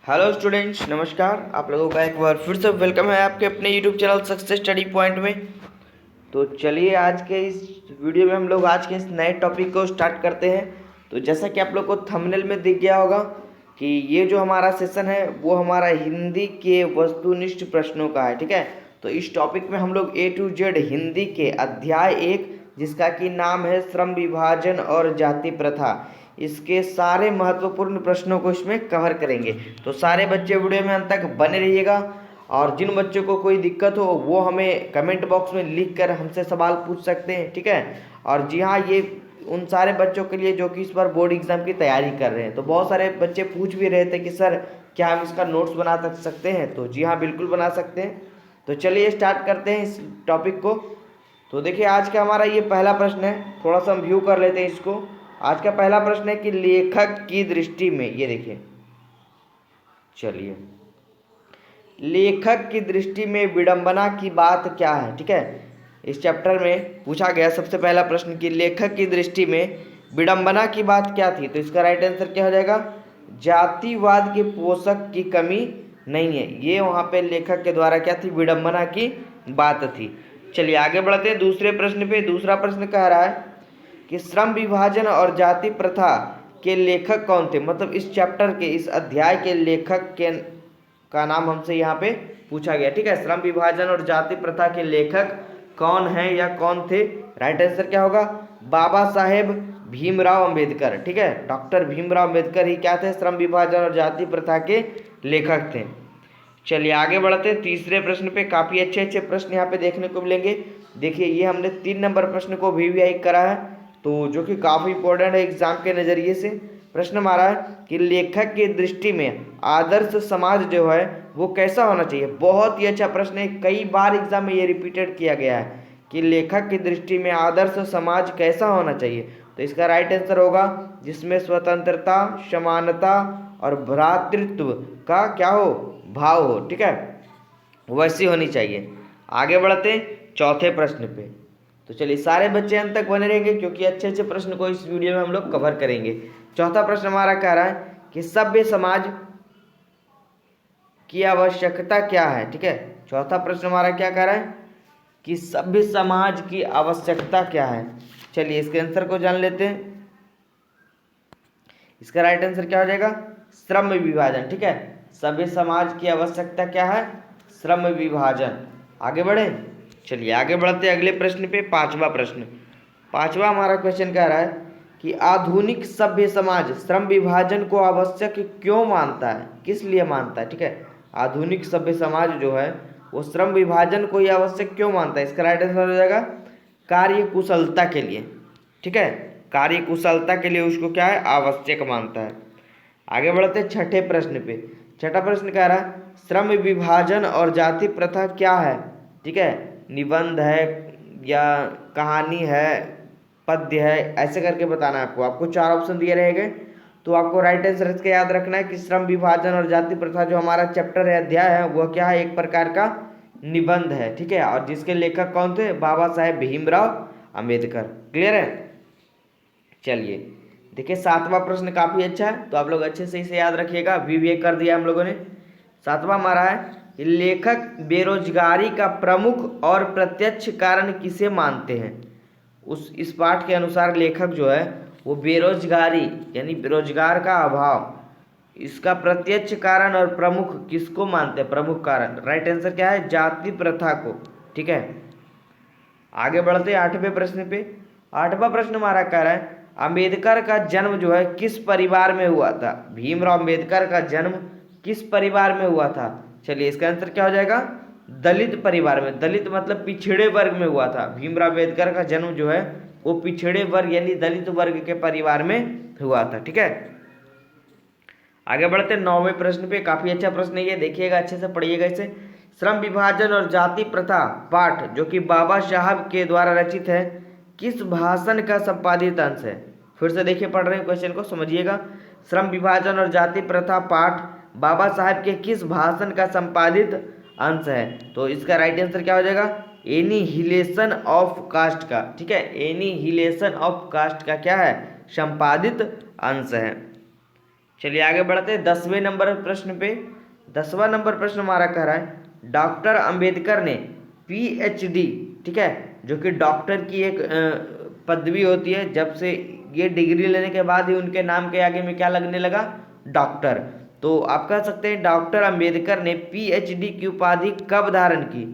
Hello students, नमस्कार। आप लोगों का एक बार फिर से वेलकम है आपके अपने YouTube channel success study point में। तो चलिए आज के इस वीडियो में हम लोग आज के इस नए टॉपिक को स्टार्ट करते हैं। तो जैसा कि आप लोग को थंबनेल में दिख गया होगा कि ये जो हमारा सेशन है वो हमारा हिंदी के वस्तुनिष्ठ प्रश्नों का है। ठीक है, तो इस टॉपिक में हम लोग A to Z हिंदी के अध्याय 1 जिसका कि नाम है श्रम विभाजन और जाति प्रथा, इसके सारे महत्वपूर्ण प्रश्नों को इसमें कवर करेंगे। तो सारे बच्चे वीडियो में अंत तक बने रहिएगा और जिन बच्चों को कोई दिक्कत हो वो हमें कमेंट बॉक्स में लिख कर हमसे सवाल पूछ सकते हैं। ठीक है, और जी हाँ, ये उन सारे बच्चों के लिए जो कि इस बार बोर्ड एग्जाम की तैयारी कर रहे हैं। तो बहुत सारे बच्चे पूछ भी रहे थे कि सर क्या हम इसका नोट्स बना सकते हैं। तो जी हाँ, बिल्कुल बना सकते हैं। तो चलिए स्टार्ट करते हैं इस टॉपिक को। तो देखिए आज का हमारा ये पहला प्रश्न है, थोड़ा सा हम व्यू कर लेते हैं इसको। आज का पहला प्रश्न है कि लेखक की दृष्टि में, ये देखिए, चलिए, लेखक की दृष्टि में विडंबना की बात क्या है। ठीक है, इस चैप्टर में पूछा गया सबसे पहला प्रश्न कि लेखक की दृष्टि में विडंबना की बात क्या थी। तो इसका राइट आंसर क्या हो जाएगा, जातिवाद के पोषक की कमी नहीं है। ये वहाँ पे लेखक के द्वारा क्या थी, विडंबना की बात थी। चलिए आगे बढ़ते हैं दूसरे प्रश्न पे। दूसरा प्रश्न कह रहा है कि श्रम विभाजन और जाति प्रथा के लेखक कौन थे। मतलब इस चैप्टर के, इस अध्याय के लेखक के का नाम हमसे यहाँ पे पूछा गया। ठीक है, श्रम विभाजन और जाति प्रथा के लेखक कौन हैं या कौन थे। राइट आंसर क्या होगा, बाबा साहेब भीमराव अंबेडकर। ठीक है, डॉक्टर भीमराव अंबेडकर ही क्या थे, श्रम विभाजन और जाति प्रथा के लेखक थे। चलिए आगे बढ़ते हैं तीसरे प्रश्न पे। काफ़ी अच्छे अच्छे प्रश्न यहाँ पे देखने को मिलेंगे। देखिए ये हमने 3 नंबर प्रश्न को वी करा है, तो जो कि काफ़ी इंपॉर्टेंट है एग्जाम के नज़रिए से। प्रश्न हमारा है कि लेखक की दृष्टि में आदर्श समाज जो है वो कैसा होना चाहिए। बहुत ही अच्छा प्रश्न है, कई बार एग्जाम में ये रिपीटेड किया गया है कि लेखक की दृष्टि में आदर्श समाज कैसा होना चाहिए। तो इसका राइट आंसर होगा जिसमें स्वतंत्रता, समानता और भ्रातृत्व का क्या हो, भाव हो। ठीक है, वैसी होनी चाहिए। आगे बढ़ते हैं चौथे प्रश्न पे। तो चलिए सारे बच्चे अंत तक बने रहेंगे क्योंकि अच्छे अच्छे प्रश्न को इस वीडियो में हम लोग कवर करेंगे। चौथा प्रश्न हमारा कह रहा है कि सभ्य समाज की आवश्यकता क्या है। ठीक है, चौथा प्रश्न हमारा क्या कह रहा है कि सभ्य समाज की आवश्यकता क्या है। चलिए इसके आंसर को जान लेते हैं। इसका राइट आंसर क्या हो जाएगा, श्रम विभाजन। ठीक है, सभ्य समाज की आवश्यकता क्या है, श्रम विभाजन। आगे बढ़े, चलिए आगे बढ़ते हैं अगले प्रश्न पे। पांचवा प्रश्न, पांचवा हमारा क्वेश्चन कह रहा है कि आधुनिक सभ्य समाज श्रम विभाजन को आवश्यक क्यों मानता है, किस लिए मानता है। ठीक है, आधुनिक सभ्य समाज जो है वो श्रम विभाजन को ही आवश्यक क्यों मानता है। इसका राइट आंसर हो जाएगा कार्य कुशलता के लिए। ठीक है, कार्य कुशलता के लिए उसको क्या है, आवश्यक मानता है। आगे बढ़ते हैं छठे प्रश्न पे। छठा प्रश्न कह रहा है श्रम विभाजन और जाति प्रथा क्या है। ठीक है, निबंध है या कहानी है, पद्य है, ऐसे करके बताना है आपको। आपको 4 ऑप्शन दिए रहेंगे, तो आपको राइट आंसर इसका याद रखना है कि श्रम विभाजन और जाति प्रथा जो हमारा चैप्टर है, अध्याय है, वह क्या है, एक प्रकार का निबंध है। ठीक है, और जिसके लेखक कौन थे, बाबा साहेब भीमराव अंबेडकर। क्लियर है। चलिए देखिए सातवां प्रश्न काफ़ी अच्छा है, तो आप लोग अच्छे से इसे याद रखिएगा। वी कर दिया हम लोगों ने। सातवां हमारा है कि लेखक बेरोजगारी का प्रमुख और प्रत्यक्ष कारण किसे मानते हैं। इस पाठ के अनुसार लेखक जो है वो बेरोजगारी यानी बेरोजगार का अभाव, इसका प्रत्यक्ष कारण और प्रमुख किसको मानते हैं, प्रमुख कारण। राइट आंसर क्या है, जाति प्रथा को। ठीक है, आगे बढ़ते हैं आठवें प्रश्न पे। आठवां प्रश्न हमारा कह रहा है अंबेडकर का जन्म जो है किस परिवार में हुआ था। भीमराव अंबेडकर का जन्म किस परिवार में हुआ था। चलिए इसका आंसर क्या हो जाएगा, दलित परिवार में। दलित मतलब पिछड़े वर्ग में हुआ था। भीमराव अंबेडकर का जन्म जो है वो पिछड़े वर्ग यानी दलित वर्ग के परिवार में हुआ था। ठीक है, आगे बढ़ते हैं 9वें प्रश्न पे। काफी अच्छा प्रश्न है ये, देखिएगा अच्छे से पढ़िएगा इसे। श्रम विभाजन और जाति प्रथा पाठ जो कि बाबा साहब के द्वारा रचित है किस भाषण का संपादित अंश है। फिर से देखिए, पढ़ रहे हैं क्वेश्चन को, समझिएगा। श्रम विभाजन और जाति प्रथा पाठ बाबा साहब के किस भाषण का संपादित अंश है। तो इसका राइट आंसर क्या हो जाएगा, एनिहिलेशन ऑफ कास्ट का। ठीक है, एनिहिलेशन ऑफ कास्ट का क्या है, संपादित अंश है। चलिए आगे बढ़ते हैं 10वें नंबर प्रश्न पे। 10वां नंबर प्रश्न हमारा कह रहा है डॉक्टर अंबेडकर ने PhD, ठीक है, जो कि डॉक्टर की एक पदवी होती है, जब से ये डिग्री लेने के बाद ही उनके नाम के आगे में क्या लगने लगा, डॉक्टर। तो आप कह सकते हैं डॉक्टर अंबेडकर ने PhD की उपाधि कब धारण की,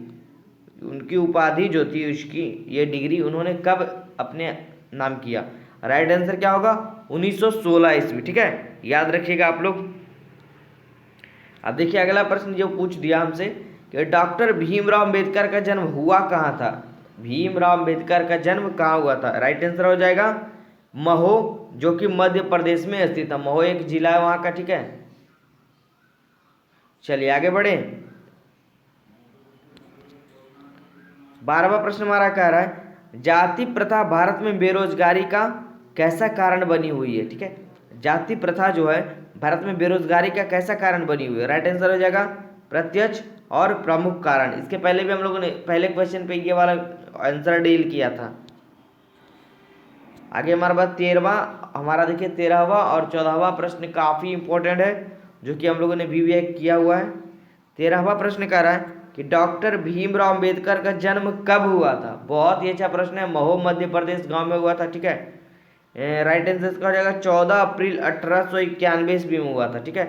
उनकी उपाधि जो थी उसकी ये डिग्री उन्होंने कब अपने नाम किया। राइट आंसर क्या होगा, 1916 ईस्वी, ठीक है, याद रखिएगा आप लोग। अब देखिए अगला प्रश्न जो पूछ दिया हमसे कि डॉक्टर भीमराव अंबेडकर का जन्म हुआ कहाँ था। भीमराव अंबेडकर का जन्म कहाँ हुआ था। राइट आंसर हो जाएगा महो, जो कि मध्य प्रदेश में स्थित है। महो एक जिला है वहां का, ठीक है। चलिए आगे बढ़े। 12वां प्रश्न हमारा कह रहा है जाति प्रथा भारत में बेरोजगारी का कैसा कारण बनी हुई है, ठीक है। जाति प्रथा जो है भारत में बेरोजगारी का कैसा कारण बनी हुई है। राइट आंसर हो जाएगा प्रत्यक्ष और प्रमुख कारण। इसके पहले भी हम लोगों ने पहले क्वेश्चन पे ये वाला आंसर डील किया था। आगे हमारे पास 13वां, हमारा देखिए 13वां और 14वां प्रश्न काफ़ी इंपॉर्टेंट है, जो कि हम लोगों ने भी किया हुआ है। 13वां प्रश्न कह रहा है कि डॉक्टर भीमराव अंबेडकर का जन्म कब हुआ था। बहुत ही अच्छा प्रश्न है। महो मध्य प्रदेश गांव में हुआ था, ठीक है। राइट आंसर का हो जाएगा 14 अप्रैल 1891 ईस्वी में हुआ था, ठीक है।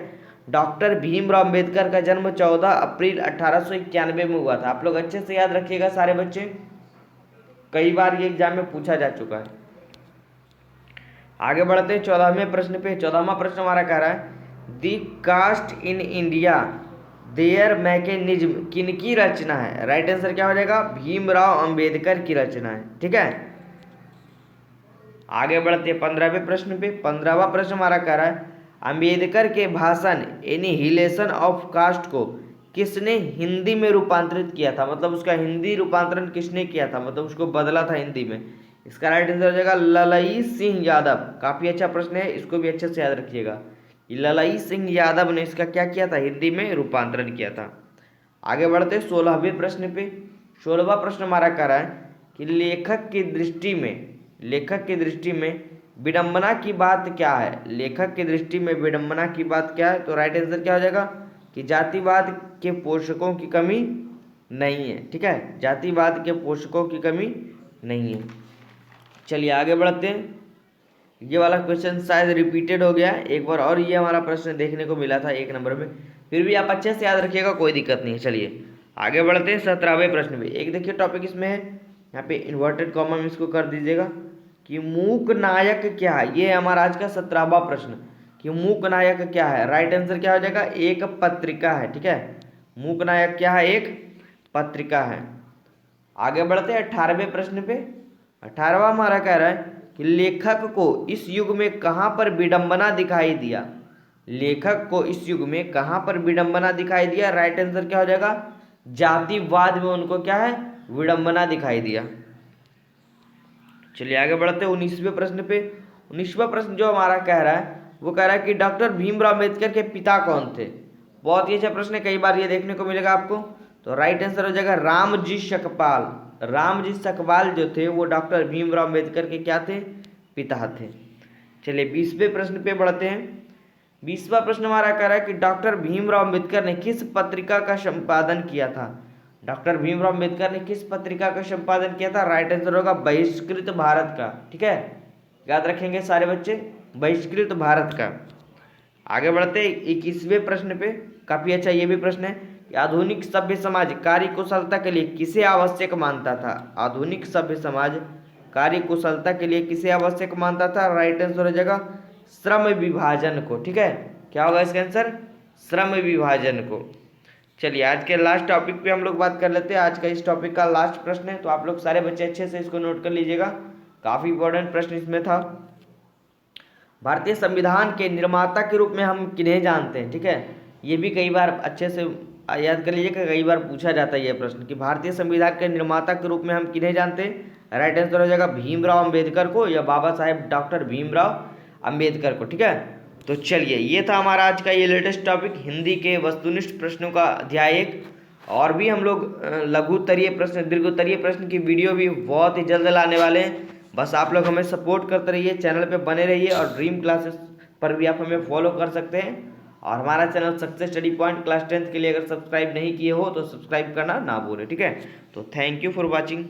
डॉक्टर भीमराव अंबेडकर का जन्म 14 अप्रैल 1891 में हुआ था। आप लोग अच्छे से याद रखिएगा सारे बच्चे, कई बार ये एग्जाम में पूछा जा चुका है। आगे बढ़ते हैं 14वें प्रश्न पे। 14वां प्रश्न हमारा कह रहा है the caste in India their mechanism किनकी रचना है। राइट आंसर क्या हो जाएगा, भीमराव अंबेडकर की रचना है, ठीक है। आगे बढ़ते हैं 15वें प्रश्न पे। 15वां प्रश्न हमारा कह रहा है अंबेडकर के भाषण एनिहिलेशन ऑफ कास्ट को किसने हिंदी में रूपांतरित किया था। मतलब उसका हिंदी रूपांतरण किसने किया था, मतलब उसको बदला था हिंदी में। इसका राइट आंसर हो जाएगा ललई सिंह यादव। काफी अच्छा प्रश्न है, इसको भी अच्छे से याद रखिएगा। ललई सिंह यादव ने इसका क्या किया था, हिंदी में रूपांतरण किया था। आगे बढ़ते 16वें प्रश्न पे। 16वां प्रश्न हमारा कह रहा है कि लेखक की दृष्टि में विडंबना की बात क्या है। लेखक की दृष्टि में विडंबना की बात क्या है। तो राइट आंसर क्या हो जाएगा कि जातिवाद के पोषकों की कमी नहीं है, ठीक है। जातिवाद के पोषकों की कमी नहीं है। चलिए आगे बढ़ते हैं। ये वाला क्वेश्चन शायद रिपीटेड हो गया एक बार और, ये हमारा प्रश्न देखने को मिला था 1 नंबर में, फिर भी आप अच्छे से याद रखिएगा, कोई दिक्कत नहीं है। चलिए आगे बढ़ते हैं 17वें प्रश्न में। एक देखिए टॉपिक इसमें है, यहाँ पे इन्वर्टेड कॉमा में इसको कर दीजिएगा कि मूक नायक क्या है। ये हमारा आज का 17वां प्रश्न कि मूक नायक क्या है। राइट आंसर क्या हो जाएगा, एक पत्रिका है, ठीक है। मूक नायक क्या है, एक पत्रिका है। आगे बढ़ते हैं 18वें प्रश्न पे। 18वां हमारा कह रहा है कि लेखक को इस युग में कहाँ पर विडंबना दिखाई दिया। लेखक को इस युग में कहाँ पर विडंबना दिखाई दिया। राइट आंसर क्या हो जाएगा, जातिवाद में उनको क्या है, विडंबना दिखाई दिया। चलिए आगे बढ़ते हैं 19वें प्रश्न पे। 19वां प्रश्न जो हमारा कह रहा है वो कह रहा है कि डॉक्टर भीमराव अम्बेडकर के पिता कौन थे। बहुत ही अच्छा प्रश्न है, कई बार ये देखने को मिलेगा आपको। तो राइट आंसर हो जाएगा रामजी सकपाल। रामजी सकपाल जो थे वो डॉक्टर भीमराव अम्बेडकर के क्या थे, पिता थे। चलिए 20वें प्रश्न पे बढ़ते हैं। 20वां प्रश्न हमारा कह रहा है कि डॉक्टर भीमराव अम्बेडकर ने किस पत्रिका का संपादन किया था। डॉक्टर भीमराव अम्बेडकर ने किस पत्रिका का संपादन किया था। राइट आंसर होगा बहिष्कृत भारत का, ठीक है, याद रखेंगे सारे बच्चे, बहिष्कृत भारत का। आगे बढ़ते 21वें प्रश्न पे। काफी अच्छा ये भी प्रश्न है कि आधुनिक सभ्य समाज कार्य कुशलता के लिए किसे आवश्यक मानता था। आधुनिक सभ्य समाज कार्य कुशलता के लिए किसे आवश्यक मानता था। राइट आंसर हो जाएगा श्रम विभाजन को, ठीक है। क्या होगा इसका आंसर, श्रम विभाजन को। चलिए आज के लास्ट टॉपिक पे हम लोग बात कर लेते हैं। आज का इस टॉपिक का लास्ट प्रश्न है, तो आप लोग सारे बच्चे अच्छे से इसको नोट कर लीजिएगा, काफी इंपॉर्टेंट प्रश्न इसमें था। भारतीय संविधान के निर्माता के रूप में हम किन्हें जानते हैं, ठीक है। ये भी कई बार अच्छे से याद कर लीजिएगा, कई बार पूछा जाता है ये प्रश्न कि भारतीय संविधान के निर्माता के रूप में हम किन्हें जानते हैं। राइट आंसर हो जाएगा भीमराव अम्बेडकर को, या बाबा साहेब डॉक्टर भीमराव अम्बेडकर को, ठीक है। तो चलिए ये था हमारा आज का ये लेटेस्ट टॉपिक, हिंदी के वस्तुनिष्ठ प्रश्नों का अध्याय 1। और भी हम लोग लघुतरीय प्रश्न, दीर्घोत्तरीय प्रश्न की वीडियो भी बहुत ही जल्द लाने वाले हैं। बस आप लोग हमें सपोर्ट करते रहिए, चैनल पे बने रहिए और ड्रीम क्लासेस पर भी आप हमें फॉलो कर सकते हैं। और हमारा channel success study point class 10th के लिए अगर सब्सक्राइब नहीं किए हो तो सब्सक्राइब करना ना भूलें, ठीक है। तो थैंक यू फॉर वॉचिंग।